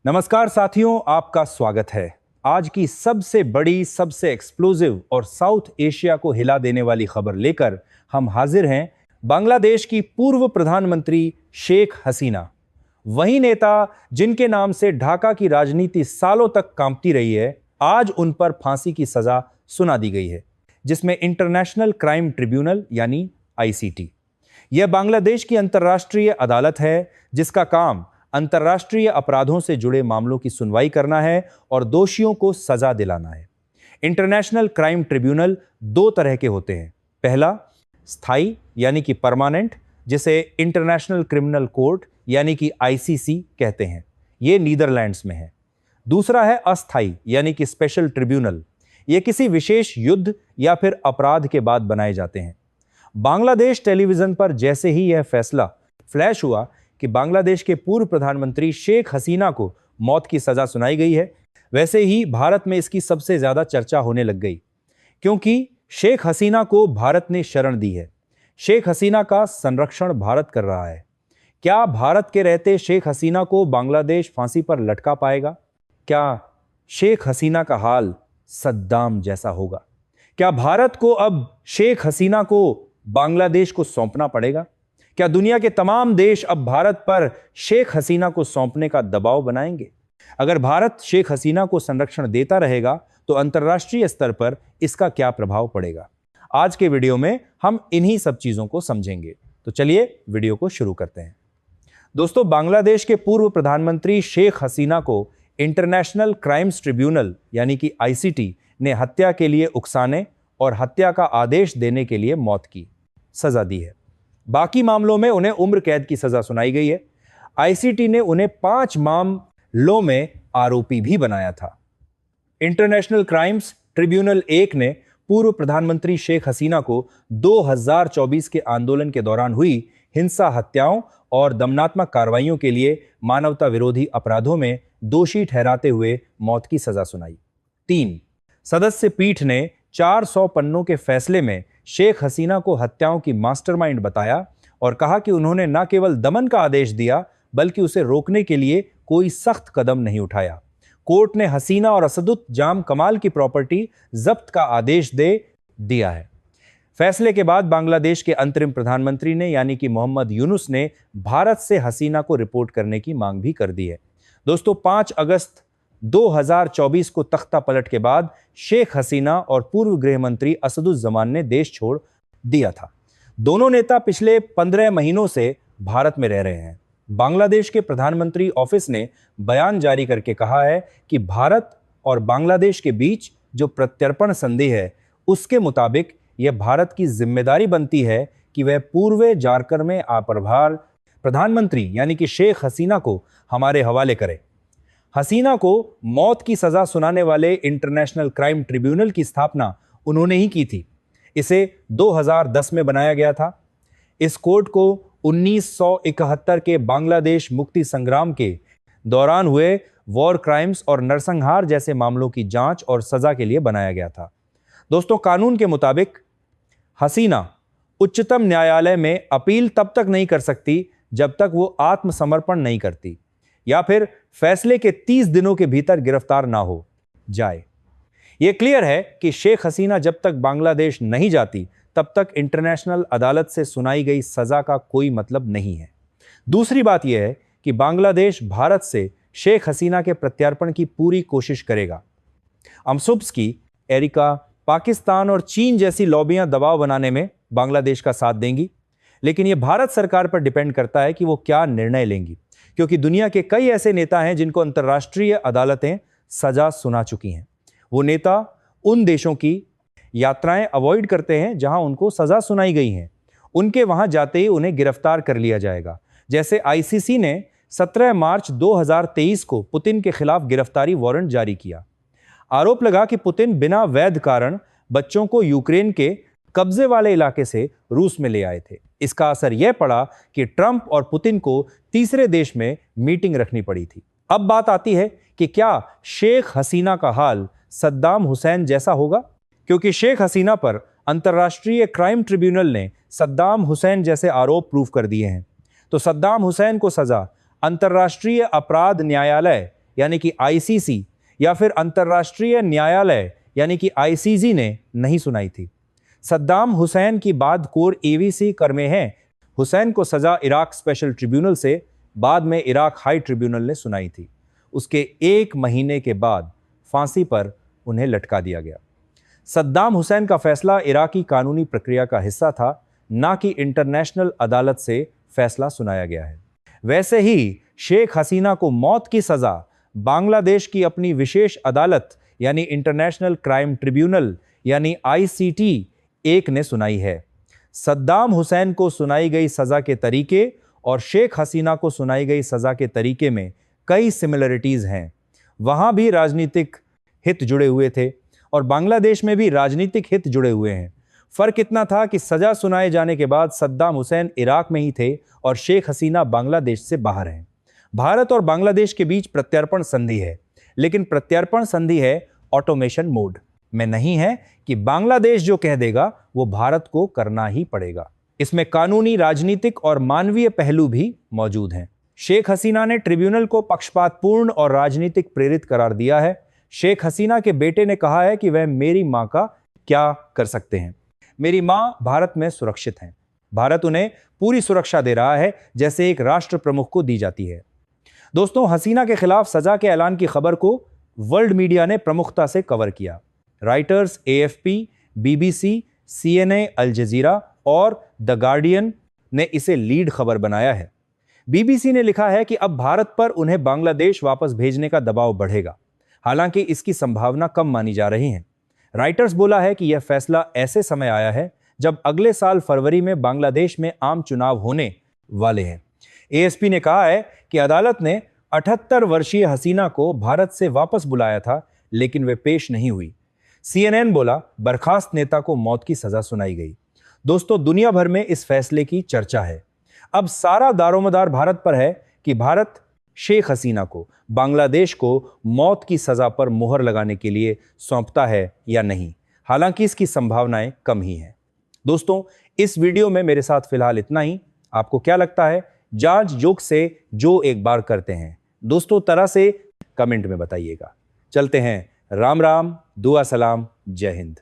नमस्कार साथियों, आपका स्वागत है। आज की सबसे बड़ी, सबसे एक्सप्लोसिव और साउथ एशिया को हिला देने वाली खबर लेकर हम हाजिर हैं। बांग्लादेश की पूर्व प्रधानमंत्री शेख हसीना, वही नेता जिनके नाम से ढाका की राजनीति सालों तक कांपती रही है, आज उन पर फांसी की सजा सुना दी गई है, जिसमें इंटरनेशनल क्राइम ट्रिब्यूनल यानी आईसीटी। यह बांग्लादेश की अंतर्राष्ट्रीय अदालत है जिसका काम अंतर्राष्ट्रीय अपराधों से जुड़े मामलों की सुनवाई करना है और दोषियों को सजा दिलाना है। इंटरनेशनल क्राइम ट्रिब्यूनल दो तरह के होते हैं। पहला स्थायी यानी कि परमानेंट, जिसे इंटरनेशनल क्रिमिनल कोर्ट यानी कि आईसीसी कहते हैं, ये नीदरलैंड्स में है। दूसरा है अस्थायी यानी कि स्पेशल ट्रिब्यूनल। ये किसी विशेष युद्ध या फिर अपराध के बाद बनाए जाते हैं। बांग्लादेश टेलीविजन पर जैसे ही यह फैसला फ्लैश हुआ कि बांग्लादेश के पूर्व प्रधानमंत्री शेख हसीना को मौत की सजा सुनाई गई है, वैसे ही भारत में इसकी सबसे ज्यादा चर्चा होने लग गई, क्योंकि शेख हसीना को भारत ने शरण दी है। शेख हसीना का संरक्षण भारत कर रहा है। क्या भारत के रहते शेख हसीना को बांग्लादेश फांसी पर लटका पाएगा? क्या शेख हसीना का हाल सद्दाम जैसा होगा? क्या भारत को अब शेख हसीना को बांग्लादेश को सौंपना पड़ेगा? क्या दुनिया के तमाम देश अब भारत पर शेख हसीना को सौंपने का दबाव बनाएंगे? अगर भारत शेख हसीना को संरक्षण देता रहेगा तो अंतर्राष्ट्रीय स्तर पर इसका क्या प्रभाव पड़ेगा? आज के वीडियो में हम इन्हीं सब चीजों को समझेंगे। तो चलिए वीडियो को शुरू करते हैं। दोस्तों, बांग्लादेश के पूर्व प्रधानमंत्री शेख हसीना को इंटरनेशनल क्राइम्स ट्रिब्यूनल यानी कि आईसीटी ने हत्या के लिए उकसाने और हत्या का आदेश देने के लिए मौत की सजा दी है। बाकी मामलों में उन्हें उम्र कैद की सजा सुनाई गई है। आईसीटी ने उन्हें 5 मामलों में आरोपी भी बनाया था। इंटरनेशनल क्राइम्स ट्रिब्यूनल 1 ने पूर्व प्रधानमंत्री शेख हसीना को 2024 के आंदोलन के दौरान हुई हिंसा, हत्याओं और दमनात्मक कार्रवाइयों के लिए मानवता विरोधी अपराधों में दोषी ठहराते हुए मौत की सजा सुनाई। 3 सदस्य पीठ ने 400 पन्नों के फैसले में शेख हसीना को हत्याओं की मास्टरमाइंड बताया और कहा कि उन्होंने न केवल दमन का आदेश दिया बल्कि उसे रोकने के लिए कोई सख्त कदम नहीं उठाया। कोर्ट ने हसीना और असदुत जाम कमाल की प्रॉपर्टी जब्त का आदेश दे दिया है। फैसले के बाद बांग्लादेश के अंतरिम प्रधानमंत्री ने यानी कि मोहम्मद यूनुस ने भारत से हसीना को रिपोर्ट करने की मांग भी कर दी है। दोस्तों, 5 अगस्त 2024 को तख्ता पलट के बाद शेख हसीना और पूर्व गृह मंत्री असदुज्जमान ने देश छोड़ दिया था। दोनों नेता पिछले 15 महीनों से भारत में रह रहे हैं। बांग्लादेश के प्रधानमंत्री ऑफिस ने बयान जारी करके कहा है कि भारत और बांग्लादेश के बीच जो प्रत्यर्पण संधि है, उसके मुताबिक यह भारत की जिम्मेदारी बनती है कि वह पूर्व जारकर में अप्रभार प्रधानमंत्री यानी कि शेख हसीना को हमारे हवाले करे। हसीना को मौत की सजा सुनाने वाले इंटरनेशनल क्राइम ट्रिब्यूनल की स्थापना उन्होंने ही की थी। इसे 2010 में बनाया गया था। इस कोर्ट को 1971 के बांग्लादेश मुक्ति संग्राम के दौरान हुए वॉर क्राइम्स और नरसंहार जैसे मामलों की जांच और सजा के लिए बनाया गया था। दोस्तों, कानून के मुताबिक हसीना उच्चतम न्यायालय में अपील तब तक नहीं कर सकती जब तक वो आत्मसमर्पण नहीं करती या फिर फैसले के 30 दिनों के भीतर गिरफ्तार ना हो जाए। यह क्लियर है कि शेख हसीना जब तक बांग्लादेश नहीं जाती तब तक इंटरनेशनल अदालत से सुनाई गई सजा का कोई मतलब नहीं है। दूसरी बात यह है कि बांग्लादेश भारत से शेख हसीना के प्रत्यार्पण की पूरी कोशिश करेगा। अमसुब्सकी, एरिका, पाकिस्तान और चीन जैसी लॉबियां दबाव बनाने में बांग्लादेश का साथ देंगी, लेकिन यह भारत सरकार पर डिपेंड करता है कि वो क्या निर्णय लेंगी, क्योंकि दुनिया के कई ऐसे नेता हैं जिनको अंतर्राष्ट्रीय अदालतें सजा सुना चुकी हैं। वो नेता उन देशों की यात्राएं अवॉइड करते हैं जहां उनको सजा सुनाई गई है। उनके वहां जाते ही उन्हें गिरफ्तार कर लिया जाएगा। जैसे आईसीसी ने 17 मार्च 2023 को पुतिन के खिलाफ गिरफ्तारी वारंट जारी किया। आरोप लगा कि पुतिन बिना वैध कारण बच्चों को यूक्रेन के कब्जे वाले इलाके से रूस में ले आए थे। इसका असर यह पड़ा कि ट्रंप और पुतिन को तीसरे देश में मीटिंग रखनी पड़ी थी। अब बात आती है कि क्या शेख हसीना का हाल सद्दाम हुसैन जैसा होगा? क्योंकि शेख हसीना पर अंतर्राष्ट्रीय क्राइम ट्रिब्यूनल ने सद्दाम हुसैन जैसे आरोप प्रूव कर दिए हैं, तो सद्दाम हुसैन को सजा अंतर्राष्ट्रीय अपराध न्यायालय यानी कि आईसीसी या फिर अंतर्राष्ट्रीय न्यायालय यानी कि आईसीजे ने नहीं सुनाई थी। सद्दाम हुसैन की बाद कोर एवीसी कर्मे हैं। हुसैन को सजा इराक स्पेशल ट्रिब्यूनल से बाद में इराक हाई ट्रिब्यूनल ने सुनाई थी। उसके 1 महीने के बाद फांसी पर उन्हें लटका दिया गया। सद्दाम हुसैन का फैसला इराकी कानूनी प्रक्रिया का हिस्सा था, ना कि इंटरनेशनल अदालत से फैसला सुनाया गया है। वैसे ही शेख हसीना को मौत की सजा बांग्लादेश की अपनी विशेष अदालत यानी इंटरनेशनल क्राइम ट्रिब्यूनल यानी आईसीटी 1 ने सुनाई है। सद्दाम हुसैन को सुनाई गई सजा के तरीके और शेख हसीना को सुनाई गई सजा के तरीके में कई सिमिलरिटीज हैं। वहां भी राजनीतिक हित जुड़े हुए थे और बांग्लादेश में भी राजनीतिक हित जुड़े हुए हैं। फर्क इतना था कि सजा सुनाए जाने के बाद सद्दाम हुसैन इराक में ही थे और शेख हसीना बांग्लादेश से बाहर हैं। भारत और बांग्लादेश के बीच प्रत्यर्पण संधि है, लेकिन प्रत्यर्पण संधि है ऑटोमेशन मोड में नहीं है कि बांग्लादेश जो कह देगा वो भारत को करना ही पड़ेगा। इसमें कानूनी, राजनीतिक और मानवीय पहलू भी मौजूद हैं। शेख हसीना ने ट्रिब्यूनल को पक्षपातपूर्ण और राजनीतिक प्रेरित करार दिया है। शेख हसीना के बेटे ने कहा है कि वह मेरी मां का क्या कर सकते हैं। मेरी मां भारत में सुरक्षित हैं। भारत उन्हें पूरी सुरक्षा दे रहा है जैसे एक राष्ट्र प्रमुख को दी जाती है। दोस्तों, हसीना के खिलाफ सजा के ऐलान की खबर को वर्ल्ड मीडिया ने प्रमुखता से कवर किया। राइटर्स, एएफपी, बीबीसी, सीएनए, अल जजीरा और द गार्डियन ने इसे लीड खबर बनाया है। बीबीसी ने लिखा है कि अब भारत पर उन्हें बांग्लादेश वापस भेजने का दबाव बढ़ेगा, हालांकि इसकी संभावना कम मानी जा रही है। राइटर्स बोला है कि यह फैसला ऐसे समय आया है जब अगले साल फरवरी में बांग्लादेश में आम चुनाव होने वाले हैं। एएसपी ने कहा है कि अदालत ने 78 वर्षीय हसीना को भारत से वापस बुलाया था, लेकिन वे पेश नहीं हुई। सीएनएन बोला बर्खास्त नेता को मौत की सजा सुनाई गई। दोस्तों, दुनिया भर में इस फैसले की चर्चा है। अब सारा दारोमदार भारत पर है कि भारत शेख हसीना को, बांग्लादेश को मौत की सजा पर मुहर लगाने के लिए सौंपता है या नहीं। हालांकि इसकी संभावनाएं कम ही हैं। दोस्तों, इस वीडियो में मेरे साथ फिलहाल इतना ही। आपको क्या लगता है? जांच जोक से जो एक बार करते हैं। दोस्तों, तरह से कमेंट में बताइएगा। चलते हैं। राम राम, दुआ सलाम, जय हिंद।